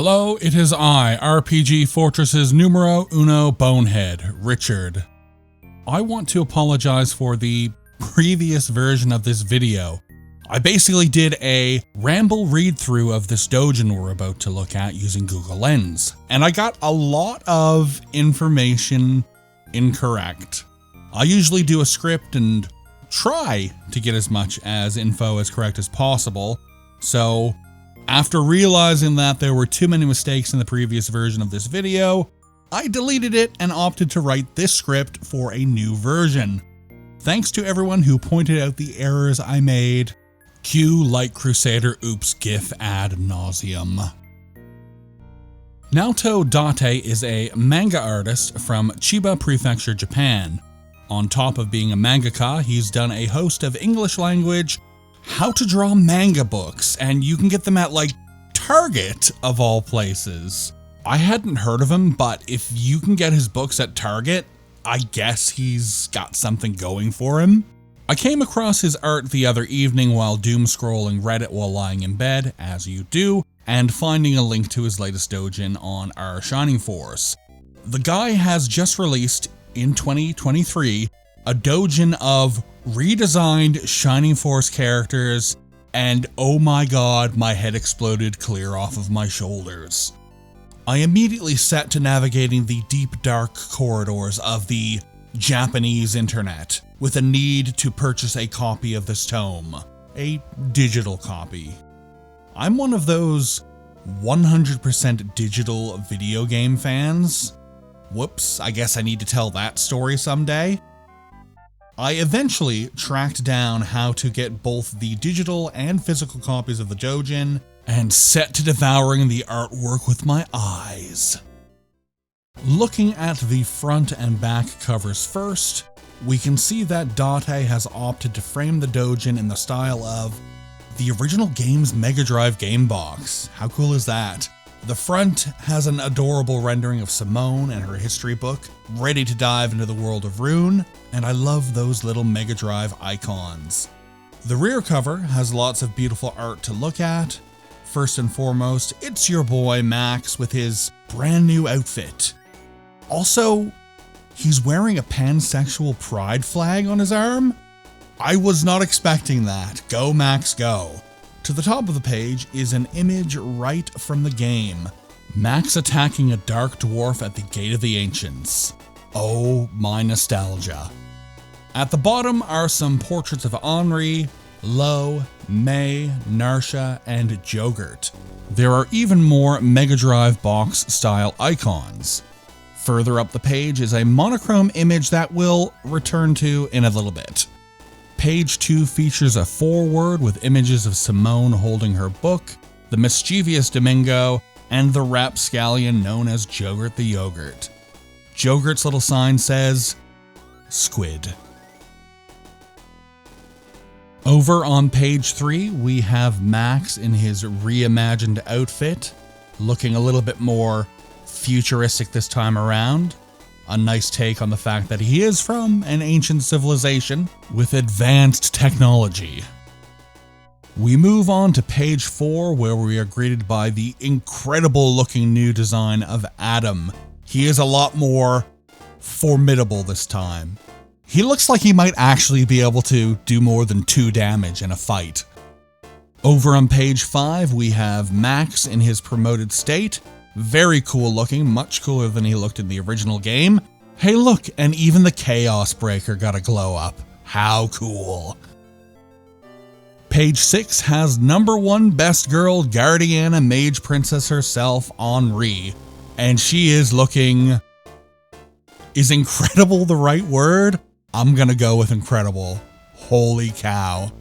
Hello, it is I, RPG Fortress's numero uno bonehead, Richard. I want to apologize for the previous version of this video. I basically did a ramble read-through of this doujin we're about to look at using Google Lens, and I got a lot of information incorrect. I usually do a script and try to get as much info as correct as possible, so after realizing that there were too many mistakes in the previous version of this video, I deleted it and opted to write this script for a new version. Thanks to everyone who pointed out the errors I made. Cue Light Crusader oops gif ad nauseum. Naoto Date is a manga artist from Chiba Prefecture, Japan. On top of being a mangaka, he's done a host of English language how to draw manga books, and you can get them at like Target of all places. I hadn't heard of him, but if you can get his books at Target, I guess he's got something going for him. I came across his art the other evening while doom scrolling Reddit while lying in bed, as you do, and finding a link to his latest doujin on our Shining Force. The guy has just released, in 2023, a doujin of redesigned Shining Force characters, and oh my god, my head exploded clear off of my shoulders. I immediately set to navigating the deep dark corridors of the Japanese internet with a need to purchase a copy of this tome, a digital copy. I'm one of those 100% digital video game fans. Whoops, I guess I need to tell that story someday. I eventually tracked down how to get both the digital and physical copies of the doujin, and set to devouring the artwork with my eyes. Looking at the front and back covers first, we can see that Date has opted to frame the doujin in the style of the original game's Mega Drive game box. How cool is that? The front has an adorable rendering of Simone and her history book, ready to dive into the world of Rune, and I love those little Mega Drive icons. The rear cover has lots of beautiful art to look at. First and foremost, it's your boy Max with his brand new outfit. Also, he's wearing a pansexual pride flag on his arm. I was not expecting that. Go Max, go. To the top of the page is an image right from the game. Max attacking a dark dwarf at the Gate of the Ancients. Oh, my nostalgia. At the bottom are some portraits of Henri, Lo, May, Narsha, and Jogurt. There are even more Mega Drive box style icons. Further up the page is a monochrome image that we'll return to in a little bit. Page 2 features a foreword with images of Simone holding her book, the mischievous Domingo, and the rapscallion known as Jogurt the Yogurt. Jogurt's little sign says, Squid. Over on page 3, we have Max in his reimagined outfit, looking a little bit more futuristic this time around. A nice take on the fact that he is from an ancient civilization with advanced technology. We move on to page 4, where we are greeted by the incredible looking new design of Adam. He is a lot more formidable this time. He looks like he might actually be able to do more than 2 damage in a fight. Over on page 5, we have Max in his promoted state. Very cool looking, much cooler than he looked in the original game. Hey look, and even the Chaos Breaker got a glow up. How cool. Page 6 has #1 best girl, Guardiana Mage Princess herself, Henri. And she is looking... Is incredible the right word? I'm gonna go with incredible. Holy cow.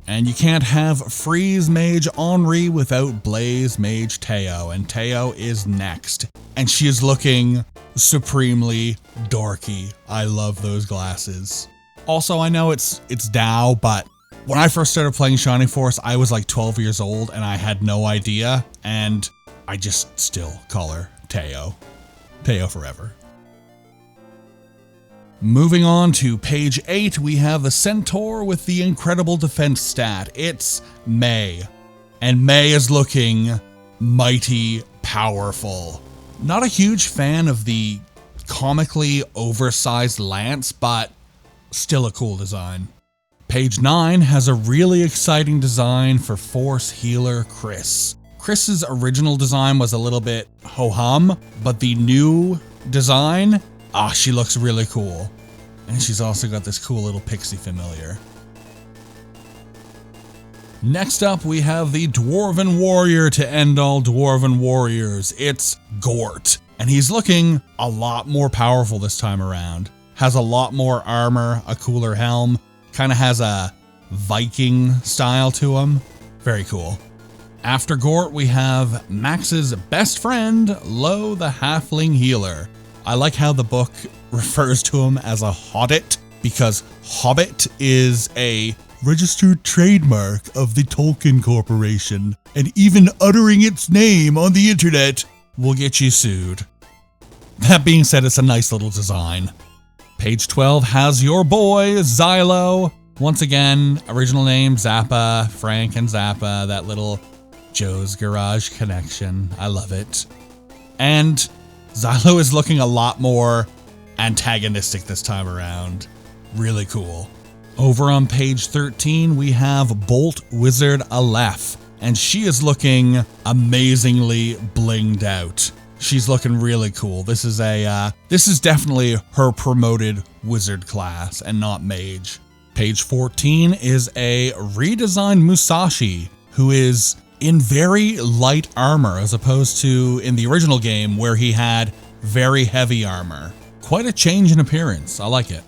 And you can't have Freeze Mage Henri without Blaze Mage Teo, and Teo is next. And she is looking supremely dorky. I love those glasses. Also, I know it's Dao, but when I first started playing Shining Force, I was like 12 years old and I had no idea, and I just still call her Teo. Teo forever. Moving on to page 8, we have the Centaur with the incredible defense stat. It's May. And May is looking mighty powerful. Not a huge fan of the comically oversized lance, but still a cool design. Page 9 has a really exciting design for Force Healer Chris. Chris's original design was a little bit ho-hum, but the new design, she looks really cool. And she's also got this cool little pixie familiar. Next up, we have the Dwarven Warrior to end all Dwarven Warriors. It's Gort, and he's looking a lot more powerful this time around. Has a lot more armor, a cooler helm, kind of has a Viking style to him. Very cool. After Gort, we have Max's best friend, Lo the Halfling Healer. I like how the book refers to him as a hobbit, because hobbit is a registered trademark of the Tolkien Corporation, and even uttering its name on the internet will get you sued. That being said, it's a nice little design. Page 12 has your boy, Xylo. Once again, original name, Zappa, Frank and Zappa, that little Joe's Garage connection. I love it. And Xylo is looking a lot more antagonistic this time around. Really cool. Over on page 13, we have Bolt Wizard Aleph, and she is looking amazingly blinged out. She's looking really cool. This is definitely her promoted wizard class and not mage. Page 14 is a redesigned Musashi, who is in very light armor as opposed to in the original game where he had very heavy armor. Quite a change in appearance. I like it.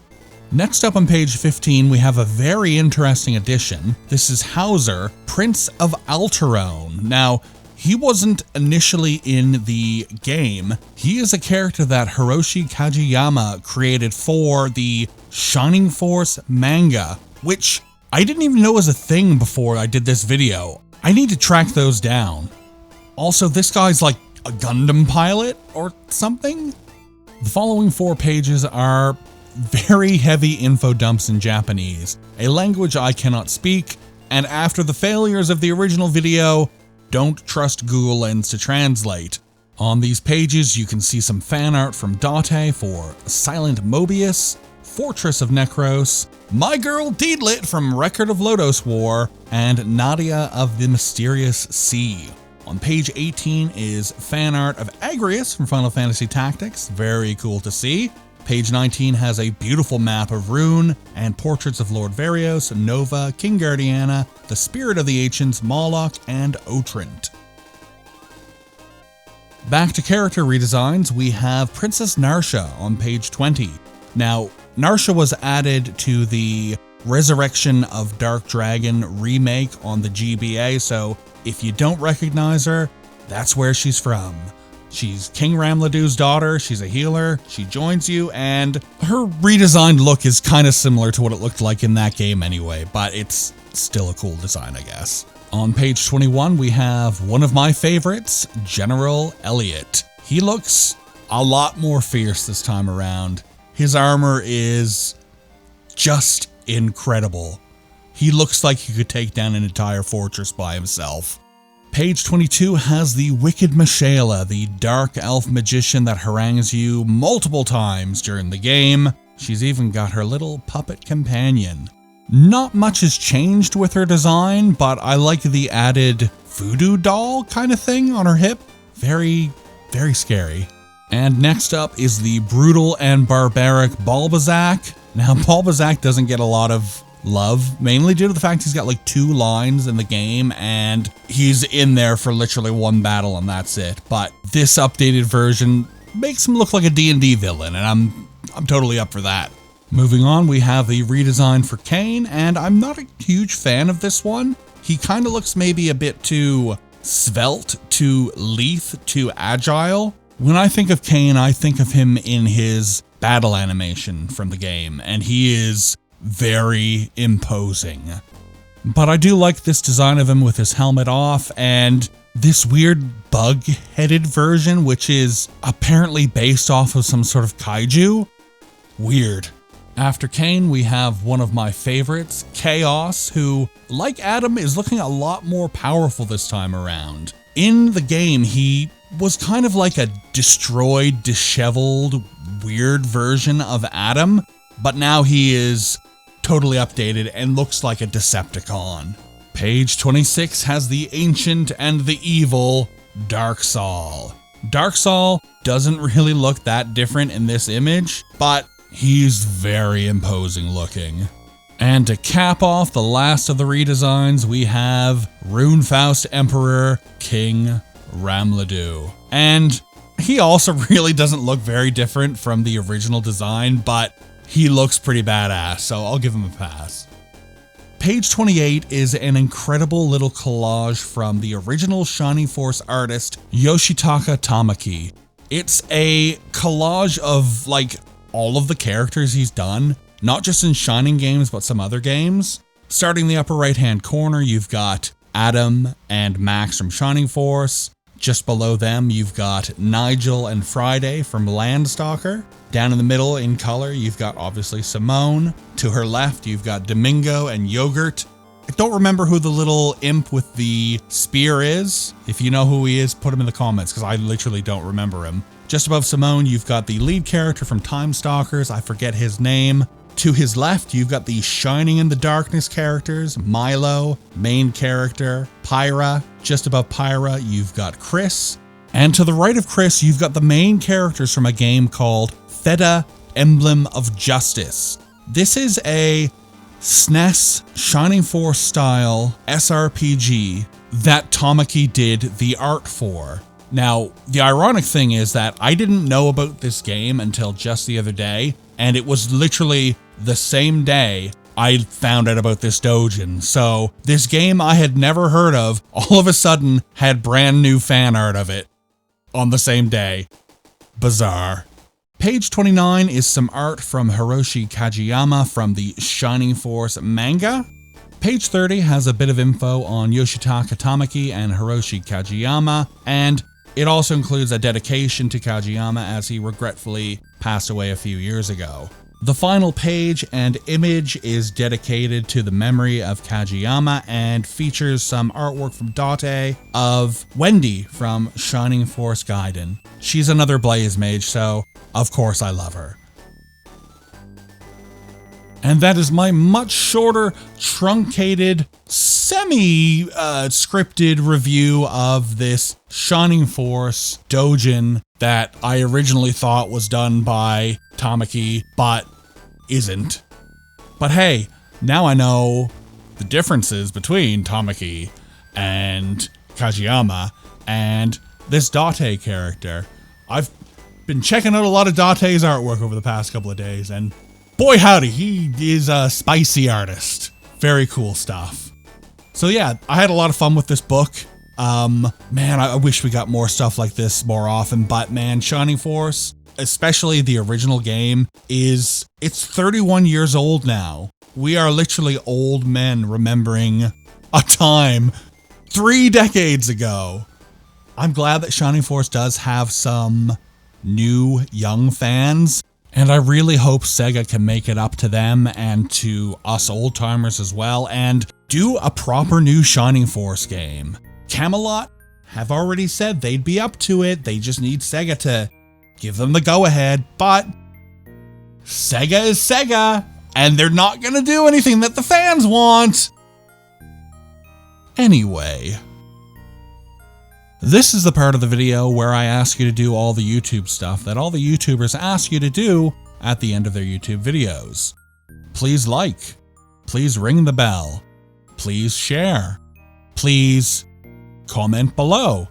Next up on page 15, we have a very interesting addition. This is Hauser, Prince of Alterone. Now, he wasn't initially in the game. He is a character that Hiroshi Kageyama created for the Shining Force manga, which I didn't even know was a thing before I did this video. I need to track those down. Also, this guy's like a Gundam pilot or something? The following 4 pages are very heavy info dumps in Japanese, a language I cannot speak, and after the failures of the original video, don't trust Google Lens to translate. On these pages, you can see some fan art from Date for Silent Mobius, Fortress of Necros, My Girl Deedlit from Record of Lodos War, and Nadia of the Mysterious Sea. On page 18 is fan art of Agrius from Final Fantasy Tactics, very cool to see. Page 19 has a beautiful map of Rune and portraits of Lord Varios, Nova, King Guardiana, the Spirit of the Ancients, Moloch, and Otrint. Back to character redesigns, we have Princess Narsha on page 20. Now, Narsha was added to the Resurrection of Dark Dragon remake on the GBA, so if you don't recognize her, that's where she's from. She's King Ramladu's daughter, she's a healer, she joins you, and her redesigned look is kind of similar to what it looked like in that game anyway, but it's still a cool design, I guess. On page 21, we have one of my favorites, General Elliot. He looks a lot more fierce this time around. His armor is just incredible. He looks like he could take down an entire fortress by himself. Page 22 has the Wicked Michaela, the dark elf magician that harangues you multiple times during the game. She's even got her little puppet companion. Not much has changed with her design, but I like the added voodoo doll kind of thing on her hip. Very, very scary. And next up is the brutal and barbaric Balbazak. Now, Balbazak doesn't get a lot of love, mainly due to the fact he's got like 2 lines in the game and he's in there for literally 1 battle and that's it. But this updated version makes him look like a D&D villain, and I'm totally up for that. Moving on, we have the redesign for Kane, and I'm not a huge fan of this one. He kind of looks maybe a bit too svelte, too lithe, too agile. When I think of Kane, I think of him in his battle animation from the game, and he is very imposing. But I do like this design of him with his helmet off and this weird bug-headed version, which is apparently based off of some sort of kaiju. Weird. After Kane, we have one of my favorites, Chaos, who, like Adam, is looking a lot more powerful this time around. In the game, he was kind of like a destroyed, disheveled, weird version of Adam, but now he is totally updated and looks like a Decepticon. Page 26 has the ancient and the evil Dark Saul. Dark Saul doesn't really look that different in this image, but he's very imposing looking. And to cap off the last of the redesigns, we have Runefaust Emperor King Ramladu. And he also really doesn't look very different from the original design, but he looks pretty badass, so I'll give him a pass. Page 28 is an incredible little collage from the original Shining Force artist, Yoshitaka Tamaki. It's a collage of like all of the characters he's done, not just in Shining games, but some other games. Starting in the upper right hand corner, you've got Adam and Max from Shining Force. Just below them, you've got Nigel and Friday from Landstalker. Down in the middle in color, you've got obviously Simone. To her left, you've got Domingo and Yogurt. I don't remember who the little imp with the spear is. If you know who he is, put him in the comments, because I literally don't remember him. Just above Simone, you've got the lead character from Time Stalkers. I forget his name. To his left, you've got the Shining in the Darkness characters, Milo, main character, Pyra. Just above Pyra, you've got Chris. And to the right of Chris, you've got the main characters from a game called Theta Emblem of Justice. This is a SNES Shining Force style SRPG that Tamaki did the art for. Now, the ironic thing is that I didn't know about this game until just the other day, and it was literally the same day I found out about this Doujin. So this game I had never heard of, all of a sudden had brand new fan art of it on the same day. Bizarre. Page 29 is some art from Hiroshi Kageyama from the Shining Force manga. Page 30 has a bit of info on Yoshitaka Tamaki and Hiroshi Kageyama, and it also includes a dedication to Kageyama as he regretfully passed away a few years ago. The final page and image is dedicated to the memory of Kageyama and features some artwork from Date of Wendy from Shining Force Gaiden. She's another Blaze mage, so of course I love her. And that is my much shorter, truncated, semi-scripted review of this Shining Force Doujin that I originally thought was done by Tamaki, but isn't. But hey, now I know the differences between Tamaki and Kageyama and this Date character. I've been checking out a lot of Date's artwork over the past couple of days, and boy howdy, he is a spicy artist. Very cool stuff. So yeah, I had a lot of fun with this book. Man, I wish we got more stuff like this more often, but man, Shining Force, especially the original game, it's 31 years old now. We are literally old men remembering a time 3 decades ago. I'm glad that Shining Force does have some new young fans, and I really hope SEGA can make it up to them and to us old timers as well and do a proper new Shining Force game. Camelot have already said they'd be up to it. They just need SEGA to give them the go-ahead, but SEGA is SEGA, and they're not gonna do anything that the fans want. Anyway, this is the part of the video where I ask you to do all the YouTube stuff that all the YouTubers ask you to do at the end of their YouTube videos. Please like, please ring the bell, please share, please comment below,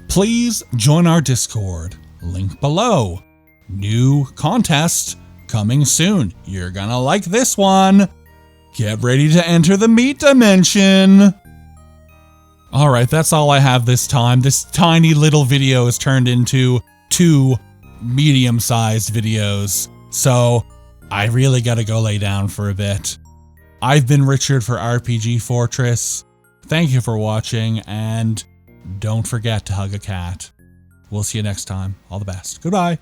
please join our Discord, link below. New contest coming soon. You're gonna like this one. Get ready to enter the meat dimension. Alright, that's all I have this time. This tiny little video has turned into 2 medium-sized videos, so I really gotta go lay down for a bit. I've been Richard for RPG Fortress. Thank you for watching, and don't forget to hug a cat. We'll see you next time. All the best. Goodbye.